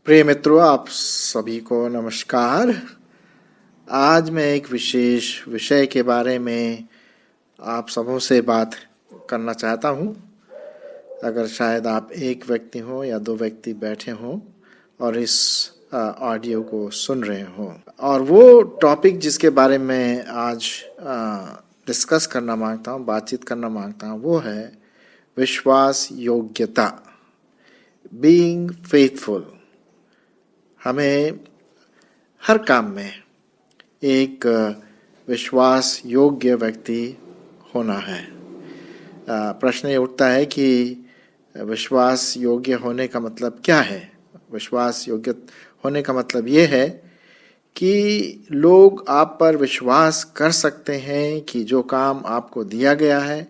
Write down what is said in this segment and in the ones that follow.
प्रिय मित्रों, आप सभी को नमस्कार। आज मैं एक विशेष विषय के बारे में आप सबों से बात करना चाहता हूँ। अगर शायद आप एक व्यक्ति हो या दो व्यक्ति बैठे हों और इस ऑडियो को सुन रहे हों, और वो टॉपिक जिसके बारे में आज डिस्कस करना मांगता हूँ, बातचीत करना मांगता हूँ, वो है विश्वास योग्यता, बीइंग फेथफुल। हमें हर काम में एक विश्वास योग्य व्यक्ति होना है। प्रश्न ये उठता है कि विश्वास योग्य होने का मतलब क्या है। विश्वास योग्य होने का मतलब ये है कि लोग आप पर विश्वास कर सकते हैं कि जो काम आपको दिया गया है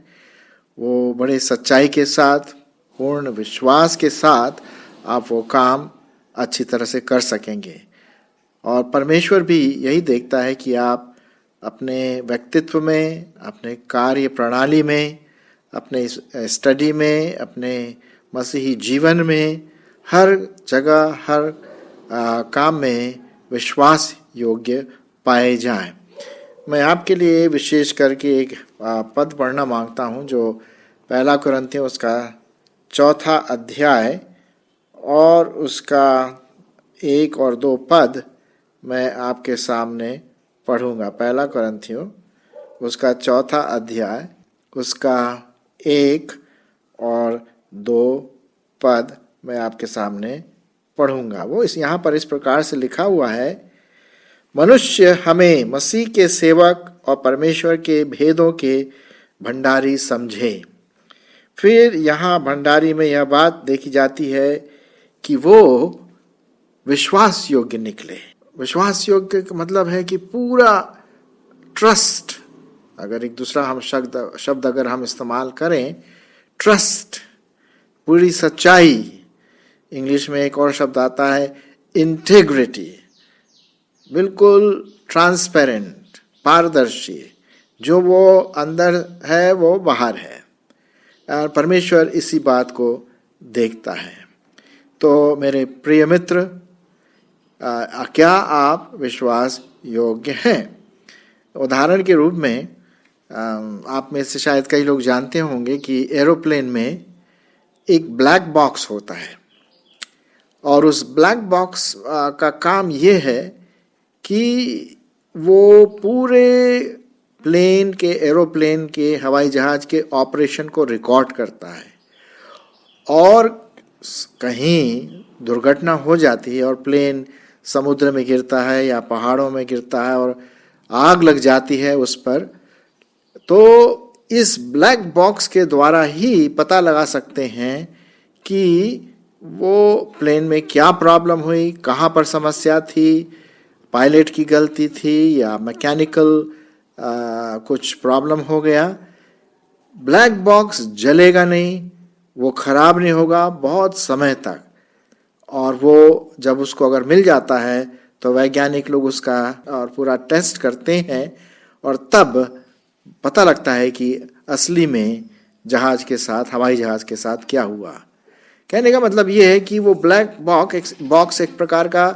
वो बड़े सच्चाई के साथ, पूर्ण विश्वास के साथ आप वो काम अच्छी तरह से कर सकेंगे। और परमेश्वर भी यही देखता है कि आप अपने व्यक्तित्व में, अपने कार्य प्रणाली में, अपने स्टडी में, अपने मसीही जीवन में, हर जगह, हर काम में विश्वास योग्य पाए जाएं। मैं आपके लिए विशेष करके एक पद पढ़ना मांगता हूं जो पहला कुरिन्थियों उसका 4 अध्याय और उसका 1 और 2 पद मैं आपके सामने पढ़ूंगा। पहला कुरिन्थियों उसका 4 अध्याय उसका 1 और 2 पद मैं आपके सामने पढ़ूंगा। वो यहाँ पर इस प्रकार से लिखा हुआ है, मनुष्य हमें मसीह के सेवक और परमेश्वर के भेदों के भंडारी समझे। फिर यहाँ भंडारी में यह बात देखी जाती है कि वो विश्वास योग्य निकले। विश्वास योग्य का मतलब है कि पूरा ट्रस्ट, अगर एक दूसरा हम शब्द अगर हम इस्तेमाल करें, ट्रस्ट, पूरी सच्चाई। इंग्लिश में एक और शब्द आता है इंटेग्रिटी, बिल्कुल ट्रांसपेरेंट, पारदर्शी। जो वो अंदर है वो बाहर है। और परमेश्वर इसी बात को देखता है। तो मेरे प्रिय मित्र, क्या आप विश्वास योग्य हैं? उदाहरण के रूप में आप में से शायद कई लोग जानते होंगे कि एरोप्लेन में एक ब्लैक बॉक्स होता है, और उस ब्लैक बॉक्स का काम ये है कि वो पूरे एरोप्लेन के, हवाई जहाज के ऑपरेशन को रिकॉर्ड करता है। और कहीं दुर्घटना हो जाती है और प्लेन समुद्र में गिरता है या पहाड़ों में गिरता है और आग लग जाती है उस पर, तो इस ब्लैक बॉक्स के द्वारा ही पता लगा सकते हैं कि वो प्लेन में क्या प्रॉब्लम हुई, कहाँ पर समस्या थी, पायलट की गलती थी या मैकेनिकल कुछ प्रॉब्लम हो गया। ब्लैक बॉक्स जलेगा नहीं, वो खराब नहीं होगा बहुत समय तक। और वो जब उसको अगर मिल जाता है तो वैज्ञानिक लोग उसका और पूरा टेस्ट करते हैं और तब पता लगता है कि असली में जहाज के साथ, हवाई जहाज के साथ क्या हुआ। कहने का मतलब ये है कि वो ब्लैक बॉक्स एक प्रकार का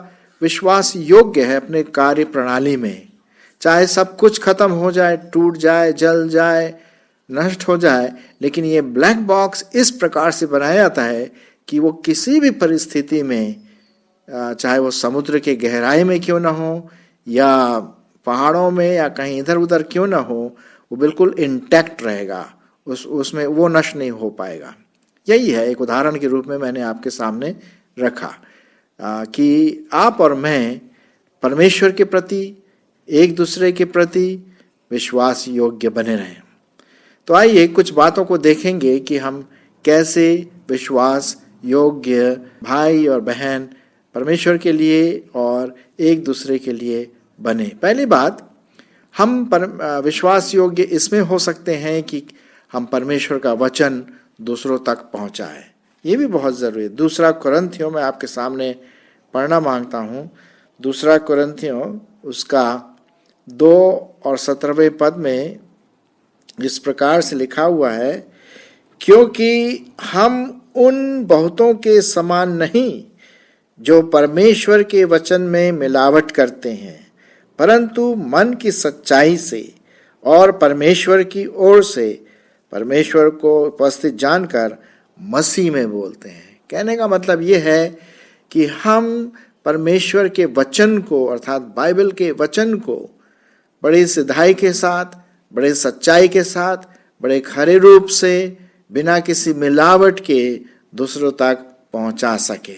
विश्वास योग्य है अपने कार्य प्रणाली में। चाहे सब कुछ खत्म हो जाए, टूट जाए, जल जाए, नष्ट हो जाए, लेकिन ये ब्लैक बॉक्स इस प्रकार से बनाया जाता है कि वो किसी भी परिस्थिति में, चाहे वो समुद्र के गहराई में क्यों ना हो या पहाड़ों में या कहीं इधर उधर क्यों ना हो, वो बिल्कुल इंटैक्ट रहेगा, उसमें वो नष्ट नहीं हो पाएगा। यही है, एक उदाहरण के रूप में मैंने आपके सामने रखा कि आप और मैं परमेश्वर के प्रति, एक दूसरे के प्रति विश्वास योग्य बने रहें। तो आइए कुछ बातों को देखेंगे कि हम कैसे विश्वास योग्य भाई और बहन परमेश्वर के लिए और एक दूसरे के लिए बने। पहली बात, हम विश्वास योग्य इसमें हो सकते हैं कि हम परमेश्वर का वचन दूसरों तक पहुंचाएं। ये भी बहुत ज़रूरी है। 2 कुरिन्थियों में आपके सामने पढ़ना मांगता हूँ। 2 कुरिन्थियों उसका 2 और 17वें पद में इस प्रकार से लिखा हुआ है, क्योंकि हम उन बहुतों के समान नहीं जो परमेश्वर के वचन में मिलावट करते हैं, परंतु मन की सच्चाई से और परमेश्वर की ओर से परमेश्वर को उपस्थित जानकर मसीह में बोलते हैं। कहने का मतलब ये है कि हम परमेश्वर के वचन को अर्थात बाइबल के वचन को बड़ी सिधाई के साथ, बड़े सच्चाई के साथ, बड़े खरे रूप से, बिना किसी मिलावट के दूसरों तक पहुंचा सके।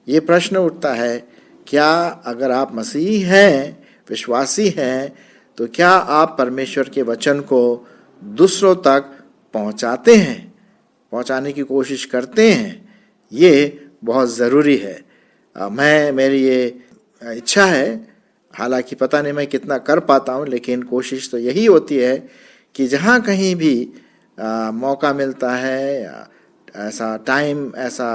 ये प्रश्न उठता है, क्या अगर आप मसीही हैं, विश्वासी हैं, तो क्या आप परमेश्वर के वचन को दूसरों तक पहुंचाते हैं, पहुंचाने की कोशिश करते हैं? ये बहुत ज़रूरी है। मेरी ये इच्छा है, हालांकि पता नहीं मैं कितना कर पाता हूँ, लेकिन कोशिश तो यही होती है कि जहाँ कहीं भी मौका मिलता है, ऐसा टाइम, ऐसा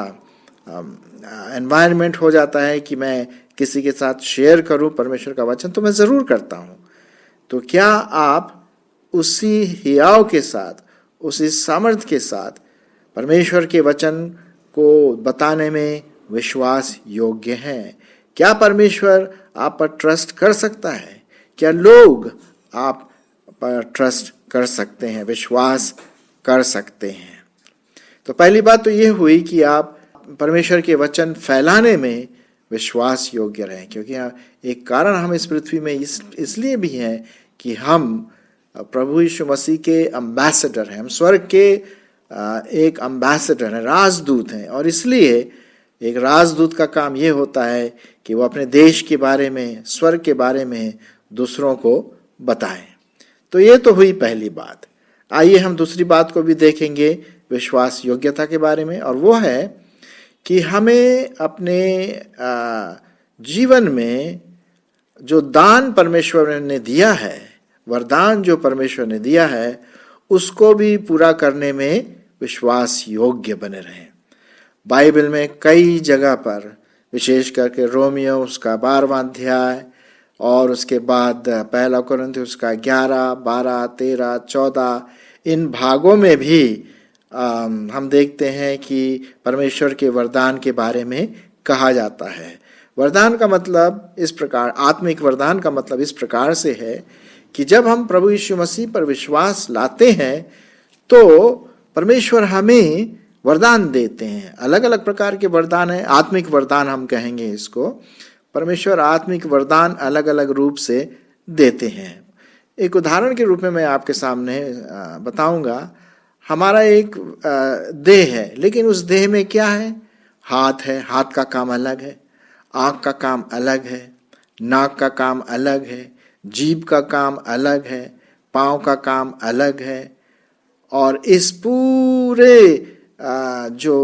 एनवायरनमेंट हो जाता है कि मैं किसी के साथ शेयर करूं परमेश्वर का वचन, तो मैं ज़रूर करता हूं। तो क्या आप उसी हियाव के साथ, उसी सामर्थ्य के साथ परमेश्वर के वचन को बताने में विश्वास योग्य हैं? क्या परमेश्वर आप पर ट्रस्ट कर सकता है? क्या लोग आप पर ट्रस्ट कर सकते हैं, विश्वास कर सकते हैं? तो पहली बात तो ये हुई कि आप परमेश्वर के वचन फैलाने में विश्वास योग्य रहें, क्योंकि एक कारण हम इस पृथ्वी में इसलिए भी हैं कि हम प्रभु यीशु मसीह के एम्बेसडर हैं, हम स्वर्ग के एक एम्बेसडर हैं, राजदूत हैं। और इसलिए एक राजदूत का काम ये होता है कि वो अपने देश के बारे में, स्वर्ग के बारे में दूसरों को बताएं। तो ये तो हुई पहली बात। आइए हम दूसरी बात को भी देखेंगे विश्वास योग्यता के बारे में, और वो है कि हमें अपने जीवन में जो दान परमेश्वर ने दिया है, वरदान जो परमेश्वर ने दिया है, उसको भी पूरा करने में विश्वास योग्य बने रहें। बाइबल में कई जगह पर, विशेष करके रोमियो उसका 12वां अध्याय, और उसके बाद पहला कुरिन्थियों उसका 11, 12, 13, 14, इन भागों में भी हम देखते हैं कि परमेश्वर के वरदान के बारे में कहा जाता है। वरदान का मतलब इस प्रकार, आत्मिक वरदान का मतलब इस प्रकार से है कि जब हम प्रभु यीशु मसीह पर विश्वास लाते हैं तो परमेश्वर हमें वरदान देते हैं। अलग अलग प्रकार के वरदान हैं, आत्मिक वरदान हम कहेंगे इसको। परमेश्वर आत्मिक वरदान अलग अलग रूप से देते हैं। एक उदाहरण के रूप में मैं आपके सामने बताऊंगा। हमारा एक देह है, लेकिन उस देह में क्या है? हाथ है, हाथ का काम अलग है, आँख का काम अलग है, नाक का काम अलग है, जीभ का काम अलग है, पाँव का काम अलग है। और इस पूरे जो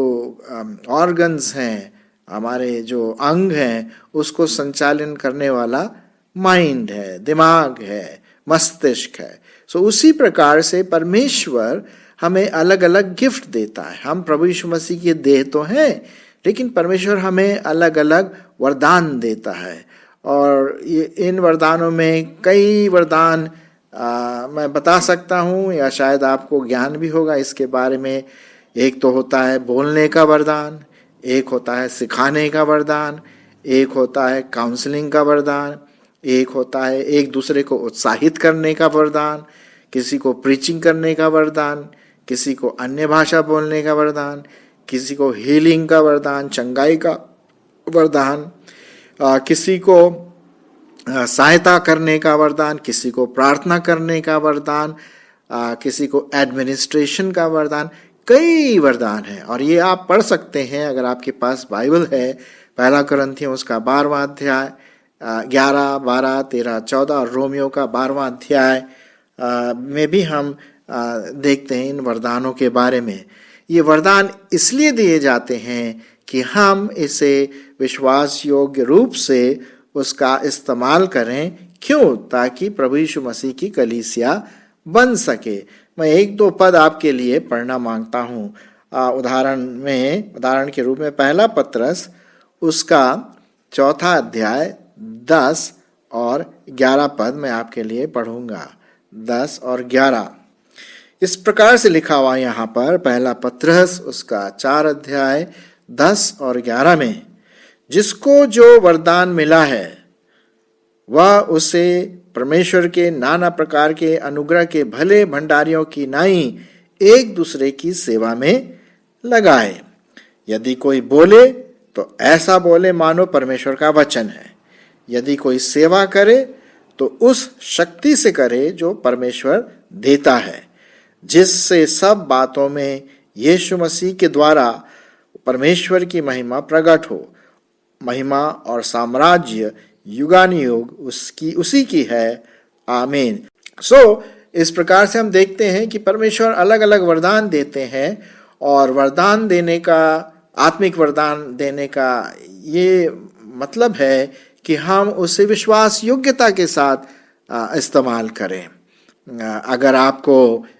ऑर्गन्स हैं, हमारे जो अंग हैं, उसको संचालन करने वाला माइंड है, दिमाग है, मस्तिष्क है। सो उसी प्रकार से परमेश्वर हमें अलग अलग गिफ्ट देता है। हम प्रभु यीशु मसीह के देह तो हैं, लेकिन परमेश्वर हमें अलग अलग वरदान देता है। और इन वरदानों में कई वरदान मैं बता सकता हूँ, या शायद आपको ज्ञान भी होगा इसके बारे में। एक तो होता है बोलने का वरदान, एक होता है सिखाने का वरदान, एक होता है काउंसलिंग का वरदान, एक होता है एक दूसरे को उत्साहित करने का वरदान, किसी को प्रीचिंग करने का वरदान, किसी को अन्य भाषा बोलने का वरदान, किसी को हीलिंग का वरदान, चंगाई का वरदान, किसी को सहायता करने का वरदान, किसी को प्रार्थना करने का वरदान, किसी को एडमिनिस्ट्रेशन का वरदान। कई वरदान हैं और ये आप पढ़ सकते हैं अगर आपके पास बाइबल है। पहला कुरिन्थियों उसका 12वां अध्याय 11, 12, 13, 14 और रोमियो का 12वां अध्याय में भी हम देखते हैं इन वरदानों के बारे में। ये वरदान इसलिए दिए जाते हैं कि हम इसे विश्वास योग्य रूप से उसका इस्तेमाल करें। क्यों? ताकि प्रभु यीशु मसीह की कलीसिया बन सके। मैं एक दो पद आपके लिए पढ़ना मांगता हूँ। उदाहरण के रूप में पहला पत्रस उसका 4था अध्याय 10 और 11 पद मैं आपके लिए पढ़ूंगा। 10 और 11 इस प्रकार से लिखा हुआ यहाँ पर, पहला पत्रस उसका 4 अध्याय 10 और 11 में, जिसको जो वरदान मिला है वह उसे परमेश्वर के नाना प्रकार के अनुग्रह के भले भंडारियों की नाई एक दूसरे की सेवा में लगाए। यदि कोई बोले तो ऐसा बोले मानो परमेश्वर का वचन है। यदि कोई सेवा करे तो उस शक्ति से करे जो परमेश्वर देता है, जिससे सब बातों में यीशु मसीह के द्वारा परमेश्वर की महिमा प्रकट हो। महिमा और साम्राज्य युगानुयुग उसी की है। आमीन। इस प्रकार से हम देखते हैं कि परमेश्वर अलग अलग वरदान देते हैं, और वरदान देने का, आत्मिक वरदान देने का ये मतलब है कि हम उसे विश्वास योग्यता के साथ इस्तेमाल करें। अगर आपको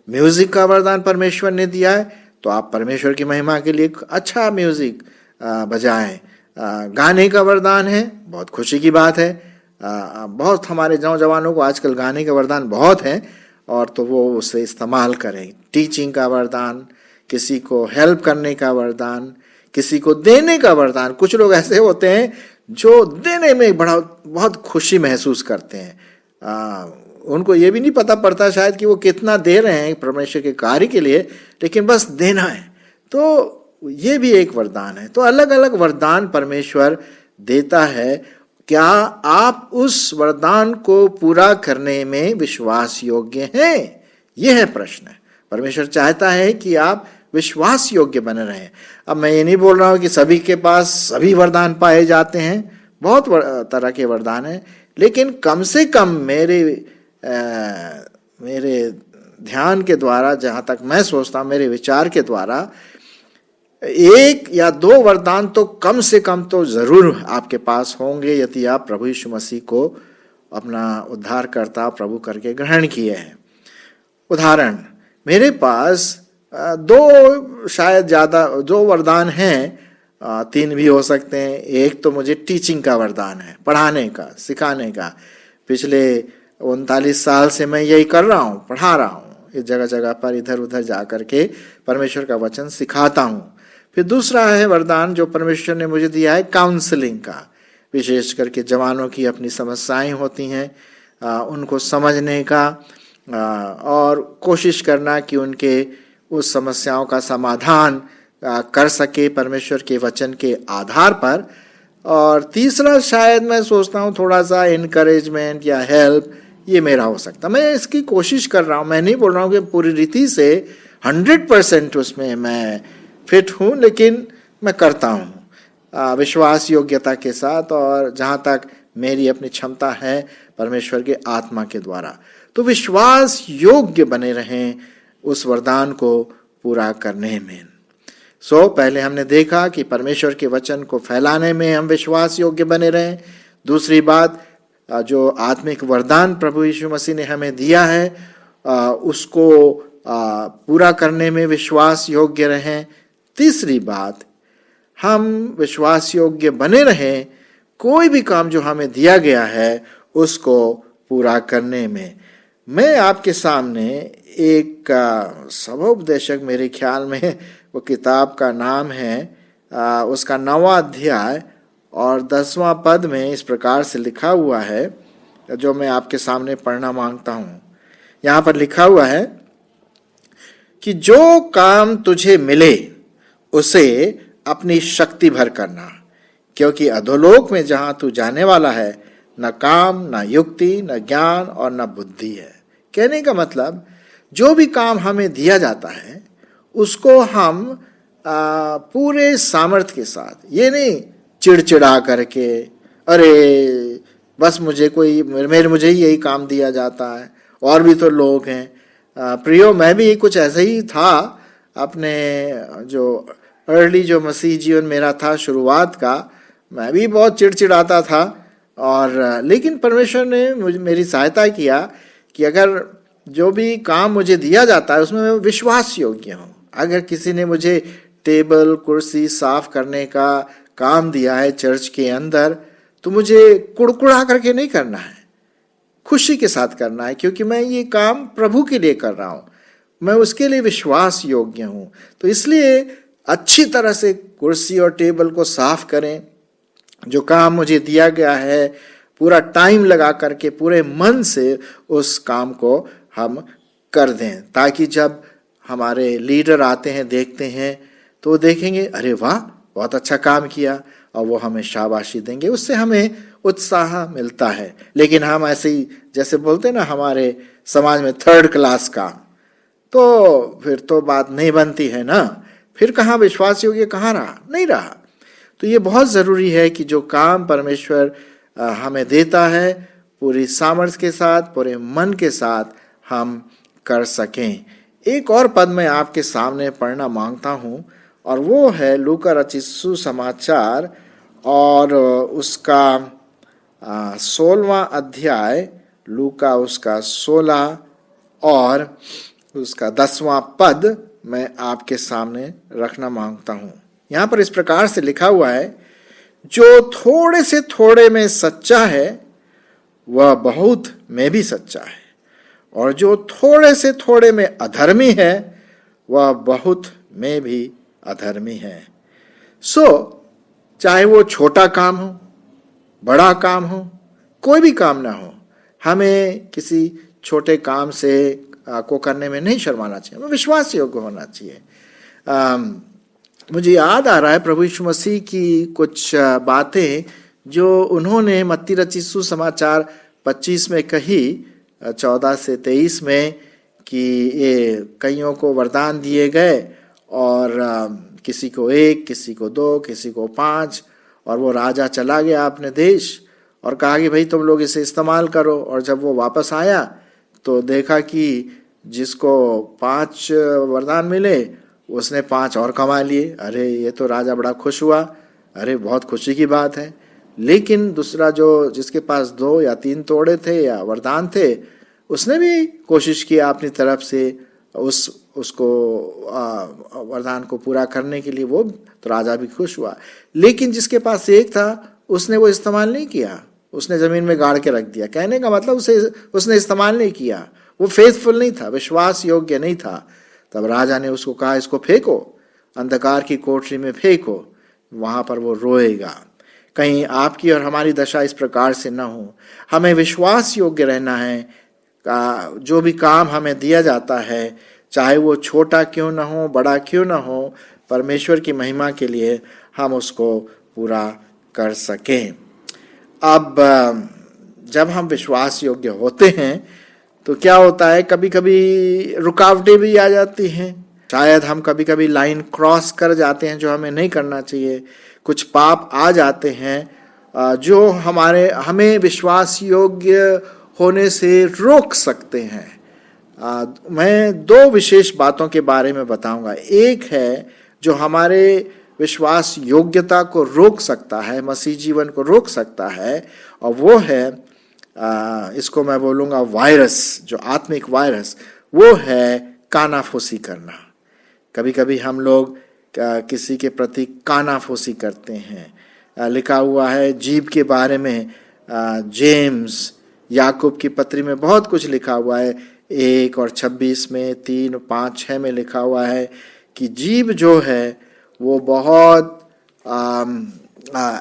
म्यूजिक का वरदान परमेश्वर ने दिया है तो आप परमेश्वर की महिमा के लिए अच्छा म्यूजिक बजाएं। गाने का वरदान है, बहुत खुशी की बात है। बहुत हमारे नौजवानों को आजकल गाने का वरदान बहुत है, और तो वो उसे इस्तेमाल करें। टीचिंग का वरदान, किसी को हेल्प करने का वरदान, किसी को देने का वरदान। कुछ लोग ऐसे होते हैं जो देने में बहुत खुशी महसूस करते हैं। उनको ये भी नहीं पता पड़ता शायद कि वो कितना दे रहे हैं परमेश्वर के कार्य के लिए, लेकिन बस देना है। तो ये भी एक वरदान है। तो अलग अलग वरदान परमेश्वर देता है। क्या आप उस वरदान को पूरा करने में विश्वास योग्य हैं? यह है प्रश्न। परमेश्वर चाहता है कि आप विश्वास योग्य बने रहें। अब मैं ये नहीं बोल रहा हूं कि सभी के पास सभी वरदान पाए जाते हैं, बहुत तरह के वरदान हैं, लेकिन कम से कम मेरे ध्यान के द्वारा, जहां तक मैं सोचता हूं, मेरे विचार के द्वारा, एक या दो वरदान तो कम से कम तो जरूर आपके पास होंगे, यदि आप प्रभु यीशु मसीह को अपना उद्धारकर्ता प्रभु करके ग्रहण किए हैं। उदाहरण, मेरे पास दो, शायद ज्यादा, दो वरदान हैं, तीन भी हो सकते हैं। एक तो मुझे टीचिंग का वरदान है, पढ़ाने का, सिखाने का। पिछले 39 साल से मैं यही कर रहा हूँ, पढ़ा रहा हूँ, इस जगह जगह पर इधर उधर जा करके परमेश्वर का वचन सिखाता हूँ। फिर दूसरा है वरदान जो परमेश्वर ने मुझे दिया है, काउंसलिंग का। विशेष करके जवानों की अपनी समस्याएं होती हैं, उनको समझने का और कोशिश करना कि उनके उस समस्याओं का समाधान कर सके परमेश्वर के वचन के आधार पर। और तीसरा शायद मैं सोचता हूँ थोड़ा सा इनकरेजमेंट या हेल्प, ये मेरा हो सकता। मैं इसकी कोशिश कर रहा हूँ। मैं नहीं बोल रहा हूँ कि पूरी रीति से 100% उसमें मैं फिट हूँ, लेकिन मैं करता हूँ विश्वास योग्यता के साथ, और जहाँ तक मेरी अपनी क्षमता है परमेश्वर के आत्मा के द्वारा। तो विश्वास योग्य बने रहें उस वरदान को पूरा करने में। पहले हमने देखा कि परमेश्वर के वचन को फैलाने में हम विश्वास योग्य बने रहें। दूसरी बात, जो आत्मिक वरदान प्रभु यीशु मसीह ने हमें दिया है उसको पूरा करने में विश्वास योग्य रहें। तीसरी बात, हम विश्वास योग्य बने रहें कोई भी काम जो हमें दिया गया है उसको पूरा करने में। मैं आपके सामने एक सभोपदेशक, मेरे ख्याल में वो किताब का नाम है, उसका 9वां अध्याय और 10वां पद में इस प्रकार से लिखा हुआ है, जो मैं आपके सामने पढ़ना मांगता हूँ। यहाँ पर लिखा हुआ है कि जो काम तुझे मिले उसे अपनी शक्ति भर करना, क्योंकि अधोलोक में जहां तू जाने वाला है न काम, न युक्ति, न ज्ञान और न बुद्धि है। कहने का मतलब, जो भी काम हमें दिया जाता है उसको हम पूरे सामर्थ्य के साथ, ये नहीं चिड़चिड़ा करके, अरे बस मुझे ही यही काम दिया जाता है, और भी तो लोग हैं। प्रियो, मैं भी कुछ ऐसा ही था अपने जो अर्ली जो मसीह जीवन मेरा था शुरुआत का। मैं भी बहुत चिड़चिड़ाता था, और लेकिन परमेश्वर ने मेरी सहायता किया कि अगर जो भी काम मुझे दिया जाता है उसमें मैं विश्वास योग्य हूँ। अगर किसी ने मुझे टेबल कुर्सी साफ करने का काम दिया है चर्च के अंदर, तो मुझे कुड़कुड़ा करके नहीं करना है, खुशी के साथ करना है, क्योंकि मैं ये काम प्रभु के लिए कर रहा हूँ, मैं उसके लिए विश्वास योग्य हूँ। तो इसलिए अच्छी तरह से कुर्सी और टेबल को साफ करें, जो काम मुझे दिया गया है पूरा टाइम लगा करके पूरे मन से उस काम को हम कर दें, ताकि जब हमारे लीडर आते हैं देखते हैं तो वो देखेंगे अरे वाह बहुत अच्छा काम किया, और वो हमें शाबाशी देंगे, उससे हमें उत्साह मिलता है। लेकिन हम ऐसे ही जैसे बोलते हैं ना हमारे समाज में थर्ड क्लास काम, तो फिर तो बात नहीं बनती है ना, फिर कहाँ विश्वास योग्य कहाँ रहा, नहीं रहा। तो ये बहुत ज़रूरी है कि जो काम परमेश्वर हमें देता है पूरी सामर्थ्य के साथ पूरे मन के साथ हम कर सकें। एक और पद मैं आपके सामने पढ़ना मांगता हूँ, और वो है लूका रचित सुसमाचार और उसका 16वां अध्याय, लूका उसका 16 और उसका 10वां पद मैं आपके सामने रखना मांगता हूँ। यहाँ पर इस प्रकार से लिखा हुआ है, जो थोड़े से थोड़े में सच्चा है वह बहुत में भी सच्चा है, और जो थोड़े से थोड़े में अधर्मी है वह बहुत में भी अधर्मी है। चाहे वो छोटा काम हो बड़ा काम हो कोई भी काम ना हो, हमें किसी छोटे काम से को करने में नहीं शर्माना चाहिए, हमें विश्वास योग्य होना चाहिए। मुझे याद आ रहा है प्रभु यीशु मसीह की कुछ बातें जो उन्होंने मत्ती रचित सुसमाचार 25 में कही, 14 से 23 में, कि ये कईयों को वरदान दिए गए और किसी को 1, किसी को 2, किसी को 5, और वो राजा चला गया अपने देश और कहा कि भाई तुम लोग इसे इस्तेमाल करो। और जब वो वापस आया तो देखा कि जिसको 5 वरदान मिले उसने 5 और कमा लिए। अरे ये तो राजा बड़ा खुश हुआ, अरे बहुत खुशी की बात है। लेकिन दूसरा जो जिसके पास 2 या 3 तोड़े थे या वरदान थे, उसने भी कोशिश किया अपनी तरफ से उसको वरदान को पूरा करने के लिए, वो तो राजा भी खुश हुआ। लेकिन जिसके पास 1 था उसने वो इस्तेमाल नहीं किया, उसने ज़मीन में गाड़ के रख दिया। कहने का मतलब उसने इस्तेमाल नहीं किया, वो फेथफुल नहीं था, विश्वास योग्य नहीं था। तब राजा ने उसको कहा इसको फेंको, अंधकार की कोठरी में फेंको, वहाँ पर वो रोएगा। कहीं आपकी और हमारी दशा इस प्रकार से न हो। हमें विश्वास योग्य रहना है। जो भी काम हमें दिया जाता है, चाहे वो छोटा क्यों न हो बड़ा क्यों न हो, परमेश्वर की महिमा के लिए हम उसको पूरा कर सकें। अब जब हम विश्वास योग्य होते हैं तो क्या होता है, कभी कभी रुकावटें भी आ जाती हैं। शायद हम कभी कभी लाइन क्रॉस कर जाते हैं जो हमें नहीं करना चाहिए। कुछ पाप आ जाते हैं जो हमें विश्वास योग्य होने से रोक सकते हैं। मैं 2 विशेष बातों के बारे में बताऊंगा। एक है जो हमारे विश्वास योग्यता को रोक सकता है, मसीह जीवन को रोक सकता है, और वो है इसको मैं बोलूँगा वायरस, जो आत्मिक वायरस, वो है कानाफूसी करना। कभी कभी हम लोग किसी के प्रति कानाफूसी करते हैं। लिखा हुआ है जीभ के बारे में, जेम्स याकूब की पत्री में बहुत कुछ लिखा हुआ है। 1 और 26 में, 3, 5, 6 में लिखा हुआ है कि जीभ जो है वो बहुत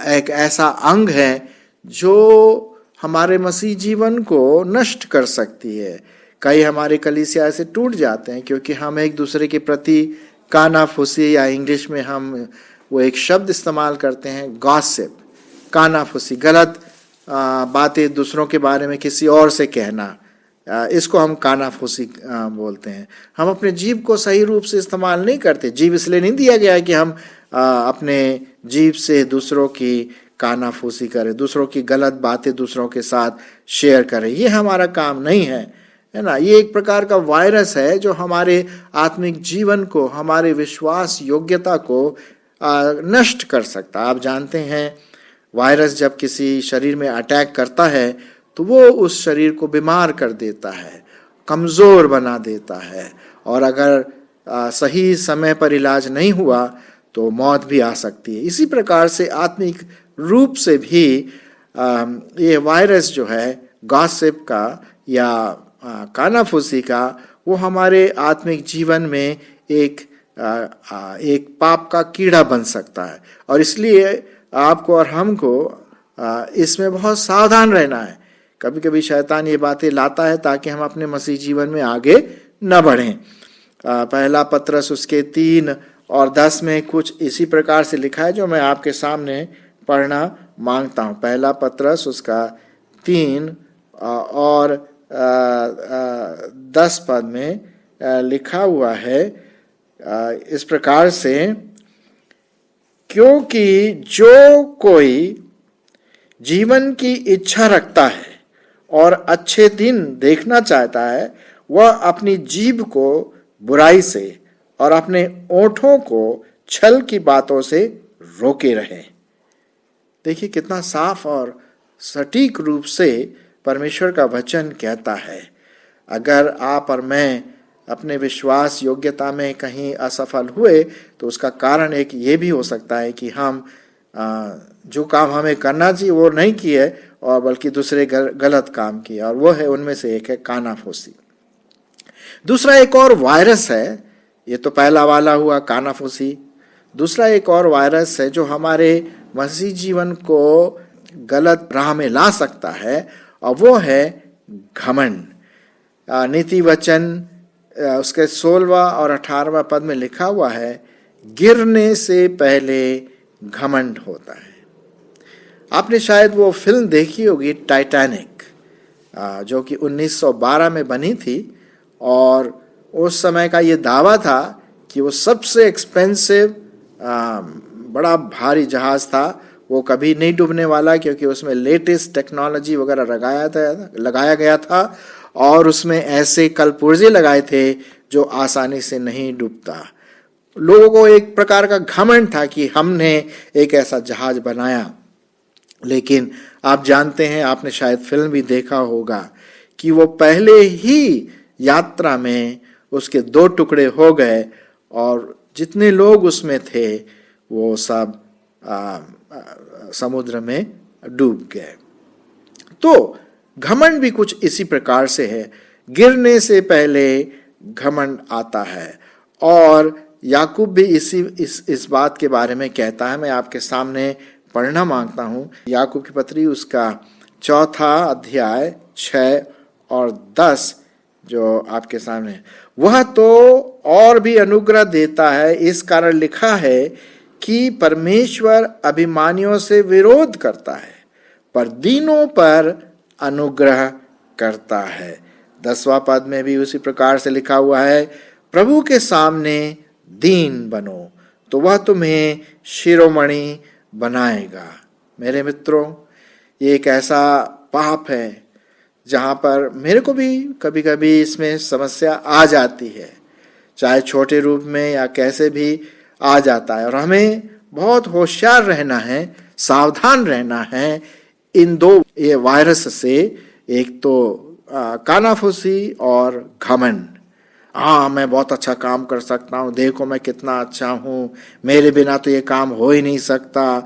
एक ऐसा अंग है जो हमारे मसीह जीवन को नष्ट कर सकती है। कई हमारे कलीसिया ऐसे टूट जाते हैं क्योंकि हम एक दूसरे के प्रति कानाफूसी, या इंग्लिश में हम वो एक शब्द इस्तेमाल करते हैं गॉसिप, कानाफूसी, गलत बातें दूसरों के बारे में किसी और से कहना, इसको हम कानाफूसी बोलते हैं। हम अपने जीभ को सही रूप से इस्तेमाल नहीं करते। जीभ इसलिए नहीं दिया गया है कि हम अपने जीभ से दूसरों की कानाफूसी करें, दूसरों की गलत बातें दूसरों के साथ शेयर करें। ये हमारा काम नहीं है, है ना। ये एक प्रकार का वायरस है जो हमारे आत्मिक जीवन को, हमारे विश्वास योग्यता को नष्ट कर सकता है। आप जानते हैं वायरस जब किसी शरीर में अटैक करता है तो वो उस शरीर को बीमार कर देता है, कमज़ोर बना देता है, और अगर सही समय पर इलाज नहीं हुआ तो मौत भी आ सकती है। इसी प्रकार से आत्मिक रूप से भी ये वायरस जो है गॉसिप का या कानाफूसी का, वो हमारे आत्मिक जीवन में एक पाप का कीड़ा बन सकता है। और इसलिए आपको और हमको इसमें बहुत सावधान रहना है। कभी कभी शैतान ये बातें लाता है ताकि हम अपने मसीह जीवन में आगे न बढ़ें। पहला पत्रस उसके 3 और 10 में कुछ इसी प्रकार से लिखा है, जो मैं आपके सामने पढ़ना मांगता हूँ। पहला पत्रस उसका 3 और 10 पद में लिखा हुआ है इस प्रकार से, क्योंकि जो कोई जीवन की इच्छा रखता है और अच्छे दिन देखना चाहता है, वह अपनी जीभ को बुराई से और अपने ओंठों को छल की बातों से रोके रहे। देखिए कितना साफ और सटीक रूप से परमेश्वर का वचन कहता है। अगर आप और मैं अपने विश्वास योग्यता में कहीं असफल हुए तो उसका कारण एक ये भी हो सकता है कि हम जो काम हमें करना चाहिए वो नहीं किए और बल्कि दूसरे गलत काम किए, और वो है, उनमें से एक है कानाफूसी। दूसरा एक और वायरस है, ये तो पहला वाला हुआ कानाफूसी। दूसरा एक और वायरस है जो हमारे मसीह जीवन को गलत राह में ला सकता है, और वो है घमंड। नीति वचन उसके 16वां और 18वां पद में लिखा हुआ है, गिरने से पहले घमंड होता है। आपने शायद वो फिल्म देखी होगी टाइटैनिक, जो कि 1912 में बनी थी, और उस समय का ये दावा था कि वो सबसे एक्सपेंसिव बड़ा भारी जहाज था, वो कभी नहीं डूबने वाला, क्योंकि उसमें लेटेस्ट टेक्नोलॉजी वगैरह लगाया गया था, और उसमें ऐसे कलपुर्जे लगाए थे जो आसानी से नहीं डूबता। लोगों को एक प्रकार का घमंड था कि हमने एक ऐसा जहाज बनाया। लेकिन आप जानते हैं, आपने शायद फिल्म भी देखा होगा, कि वो पहले ही यात्रा में उसके 2 टुकड़े हो गए और जितने लोग उसमें थे वो सब समुद्र में डूब गए। तो घमंड भी कुछ इसी प्रकार से है, गिरने से पहले घमंड आता है। और याकूब भी इस बात के बारे में कहता है। मैं आपके सामने पढ़ना मांगता हूँ याकूब की पत्री उसका 4 अध्याय 6 और 10 जो आपके सामने है। वह तो और भी अनुग्रह देता है, इस कारण लिखा है कि परमेश्वर अभिमानियों से विरोध करता है पर दीनों पर अनुग्रह करता है। 10वां पद में भी उसी प्रकार से लिखा हुआ है, प्रभु के सामने दीन बनो तो वह तुम्हें शिरोमणि बनाएगा। मेरे मित्रों, ये एक ऐसा पाप है जहाँ पर मेरे को भी कभी कभी इसमें समस्या आ जाती है, चाहे छोटे रूप में या कैसे भी आ जाता है, और हमें बहुत होशियार रहना है, सावधान रहना है इन 2 ये वायरस से। एक तो कानाफूसी और घमंड। हाँ, मैं बहुत अच्छा काम कर सकता हूँ, देखो मैं कितना अच्छा हूँ, मेरे बिना तो ये काम हो ही नहीं सकता,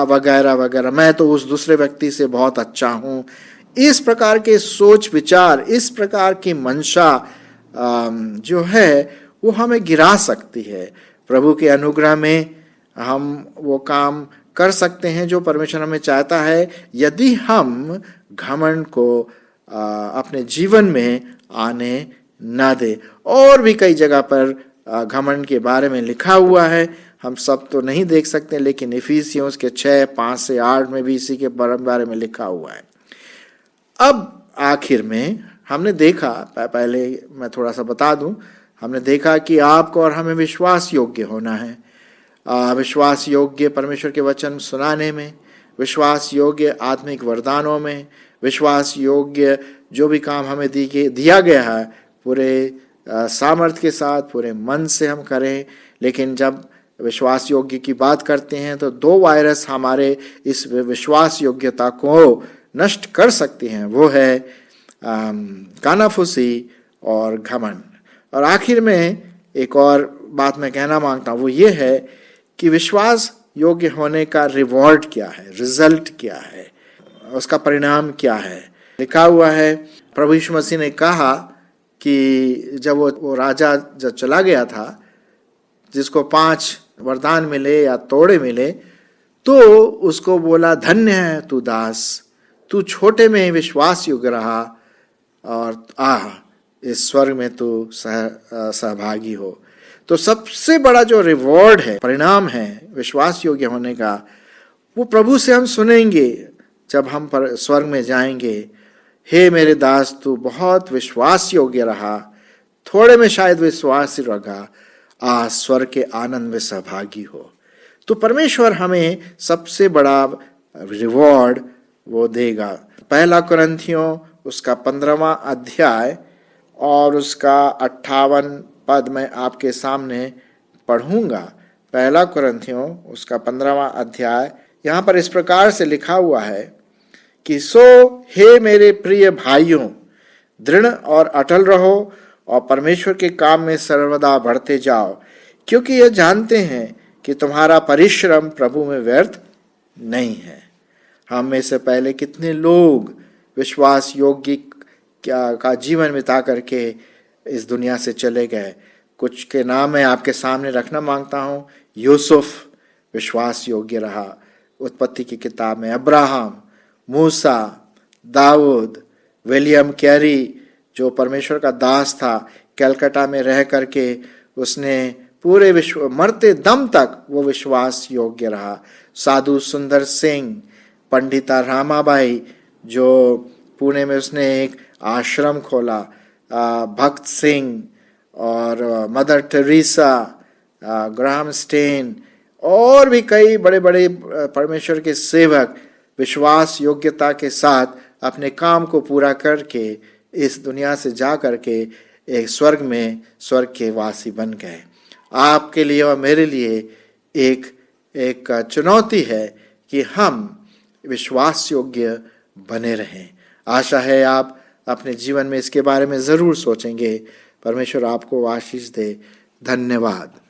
वगैरह वगैरह, मैं तो उस दूसरे व्यक्ति से बहुत अच्छा हूँ। इस प्रकार के सोच विचार, इस प्रकार की मंशा जो है वो हमें गिरा सकती है। प्रभु के अनुग्रह में हम वो काम कर सकते हैं जो परमेश्वर हमें चाहता है, यदि हम घमंड को अपने जीवन में आने ना दे। और भी कई जगह पर घमंड के बारे में लिखा हुआ है, हम सब तो नहीं देख सकते, लेकिन इफिसियों के 6:5 से 8 में भी इसी के बारे में लिखा हुआ है। अब आखिर में हमने देखा, पहले मैं थोड़ा सा बता दूं, हमने देखा कि आपको और हमें विश्वास योग्य होना है। विश्वास योग्य परमेश्वर के वचन सुनाने में, विश्वास योग्य आत्मिक वरदानों में, विश्वास योग्य जो भी काम हमें दिया गया है पूरे सामर्थ्य के साथ, पूरे मन से हम करें। लेकिन जब विश्वास योग्य की बात करते हैं तो 2 वायरस हमारे इस विश्वास योग्यता को नष्ट कर सकती हैं, वो है कानाफूसी और घमंड। और आखिर में एक और बात मैं कहना मांगता हूँ, वो ये है कि विश्वास योग्य होने का रिवॉर्ड क्या है, रिजल्ट क्या है, उसका परिणाम क्या है। लिखा हुआ है, प्रभु यीशु मसीह ने कहा कि जब वो राजा जब चला गया था, जिसको 5 वरदान मिले या तोड़े मिले, तो उसको बोला, धन्य है तू दास, तू छोटे में विश्वास योग्य रहा और इस स्वर्ग में तू सहभागी हो। तो सबसे बड़ा जो रिवॉर्ड है, परिणाम है विश्वास योग्य होने का, वो प्रभु से हम सुनेंगे जब हम स्वर्ग में जाएंगे। हे मेरे दास, तू बहुत विश्वास योग्य रहा, थोड़े में शायद विश्वास ही रखा, स्वर्ग के आनंद में सहभागी हो। तो परमेश्वर हमें सबसे बड़ा रिवॉर्ड वो देगा। पहला कुरिन्थियों उसका 15वां अध्याय और उसका 58 पद में आपके सामने पढ़ूंगा। पहला कुरिन्थियों उसका 15वां अध्याय, यहाँ पर इस प्रकार से लिखा हुआ है कि सो हे मेरे प्रिय भाइयों, दृढ़ और अटल रहो और परमेश्वर के काम में सर्वदा बढ़ते जाओ, क्योंकि यह जानते हैं कि तुम्हारा परिश्रम प्रभु में व्यर्थ नहीं है। हम में से पहले कितने लोग विश्वास योग्य का जीवन बिता करके इस दुनिया से चले गए। कुछ के नाम मैं आपके सामने रखना मांगता हूँ। यूसुफ विश्वास योग्य रहा, उत्पत्ति की किताब में। अब्राहम, मूसा, दाऊद, विलियम कैरी जो परमेश्वर का दास था, कलकत्ता में रह करके उसने पूरे विश्व मरते दम तक वो विश्वास योग्य रहा। साधु सुंदर सिंह, पंडिता रामाबाई जो पुणे में उसने एक आश्रम खोला, भक्त सिंह और मदर टेरेसा, ग्राहम स्टेन और भी कई बड़े बड़े परमेश्वर के सेवक विश्वास योग्यता के साथ अपने काम को पूरा करके इस दुनिया से जा करके एक स्वर्ग में स्वर्ग के वासी बन गए। आपके लिए और मेरे लिए एक चुनौती है कि हम विश्वास योग्य बने रहें। आशा है आप अपने जीवन में इसके बारे में ज़रूर सोचेंगे। परमेश्वर आपको आशीष दे। धन्यवाद।